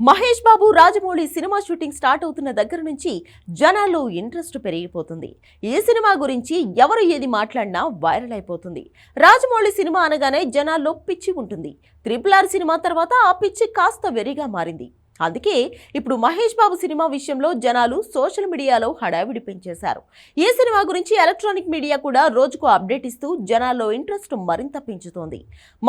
Mahesh Babu Rajamouli cinema shooting start అవుతున్న దగ్గర నుంచి జనాల్లో ఇంట్రెస్ట్ పెరిగిపోతుంది. ఈ సినిమా గురించి ఎవరు ఏది మాట్లాడినా వైరల్ అయిపోతుంది. రాజమౌళి సినిమా అనగానే జనాల్లో పిచ్చి ఉంటుంది. RRR సినిమా తర్వాత ఆ పిచ్చి కాస్త వెరిగా మారింది. అందుకే ఇప్పుడు మహేష్ బాబు సినిమా విషయంలో జనాలు సోషల్ మీడియాలో హడావిడి పెంచేశారు. ఈ సినిమా గురించి ఎలక్ట్రానిక్ మీడియా కూడా రోజుకు అప్డేట్ ఇస్తూ జనాల్లో ఇంట్రెస్ట్ మరింత పెంచుతోంది.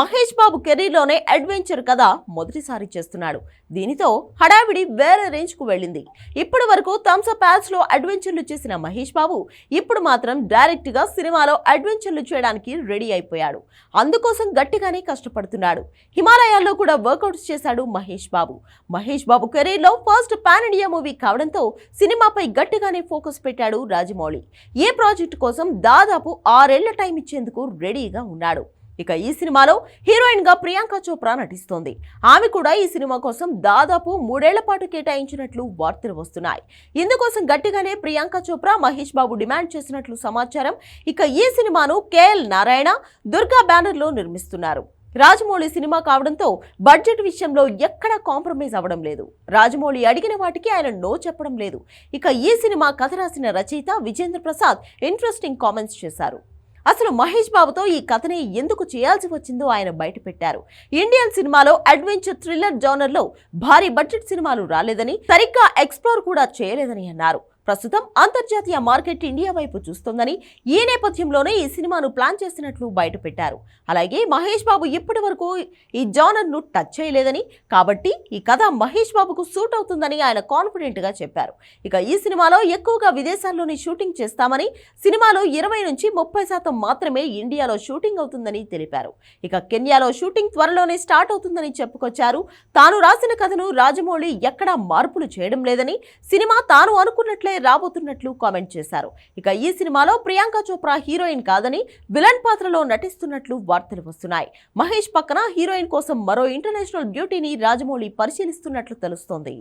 మహేష్ బాబు కెరీర్లోనే అడ్వెంచర్ కథ మొదటిసారి చేస్తున్నాడు. దీనితో హడావిడి వేరే రేంజ్ కు వెళ్ళింది. ఇప్పటి వరకు థమ్స్ అప్ యాడ్స్ లో అడ్వెంచర్లు చేసిన మహేష్ బాబు ఇప్పుడు మాత్రం డైరెక్ట్ గా సినిమాలో అడ్వెంచర్లు చేయడానికి రెడీ అయిపోయాడు. అందుకోసం గట్టిగానే కష్టపడుతున్నాడు. హిమాలయాల్లో కూడా వర్కౌట్స్ చేశాడు మహేష్ బాబు. మహేష్ బాబు కెరీర్ లో ఫస్ట్ పాన్ ఇండియా మూవీ కావడంతో సినిమాపై గట్టిగానే ఫోకస్ పెట్టాడు రాజమౌళి. ఈ ప్రాజెక్టు కోసం దాదాపు 6 ఏళ్ల టైం ఇచ్చేందుకు రెడీగా ఉన్నాడు. ఇక ఈ సినిమాలో హీరోయిన్ గా ప్రియాంక చోప్రా నటిస్తోంది. ఆమె కూడా ఈ సినిమా కోసం దాదాపు 3 ఏళ్ల పాటు కేటాయించినట్లు వార్తలు వస్తున్నాయి. ఇందుకోసం గట్టిగానే ప్రియాంక చోప్రా మహేష్ బాబు డిమాండ్ చేసినట్లు సమాచారం. ఇక ఈ సినిమాను KL నారాయణ, దుర్గా బ్యానర్ లో నిర్మిస్తున్నారు. రాజమౌళి సినిమా కావడంతో బడ్జెట్ విషయంలో ఎక్కడా కాంప్రమైజ్ అవ్వడం లేదు. రాజమౌళి అడిగిన వాటికి ఆయన నో చెప్పడం లేదు. ఇక ఈ సినిమా కథ రాసిన రచయిత విజేంద్ర ప్రసాద్ ఇంట్రెస్టింగ్ కామెంట్స్ చేశారు. అసలు మహేష్ బాబుతో ఈ కథని ఎందుకు చేయాల్సి వచ్చిందో ఆయన బయటపెట్టారు. ఇండియన్ సినిమాలో అడ్వెంచర్ థ్రిల్లర్ జోనర్ లో భారీ బడ్జెట్ సినిమాలు రాలేదని, సరిగ్గా ఎక్స్ప్లోర్ కూడా చేయలేదని అన్నారు. ప్రస్తుతం అంతర్జాతీయ మార్కెట్ ఇండియా వైపు చూస్తోందని, ఈ నేపథ్యంలోనే ఈ సినిమాను ప్లాన్ చేసినట్లు బయటపెట్టారు. అలాగే మహేష్ బాబు ఇప్పటి వరకు ఈ జానర్ ను టచ్ చేయలేదని, కాబట్టి ఈ కథ మహేష్ బాబుకు సూట్ అవుతుందని ఆయన కాన్ఫిడెంట్ గా చెప్పారు. ఇక ఈ సినిమాలో ఎక్కువగా విదేశాల్లోనే షూటింగ్ చేస్తామని, సినిమాలో 20 నుంచి 30% మాత్రమే ఇండియాలో షూటింగ్ అవుతుందని తెలిపారు. ఇక కెన్యాలో షూటింగ్ త్వరలోనే స్టార్ట్ అవుతుందని చెప్పుకొచ్చారు. తాను రాసిన కథను రాజమౌళి ఎక్కడా మార్పులు చేయడం లేదని, సినిమా తాను అనుకున్నట్లే రాబోతున్నట్లు కామెంట్ చేశారు. ఇక ఈ సినిమాలో ప్రియాంక చోప్రా హీరోయిన్ కాదని, విలన్ పాత్రలో నటిస్తున్నట్లు వార్తలు వస్తున్నాయి. మహేష్ పక్కన హీరోయిన్ కోసం మరో ఇంటర్నేషనల్ బ్యూటీని రాజమౌళి పరిశీలిస్తున్నట్లు తెలుస్తోంది.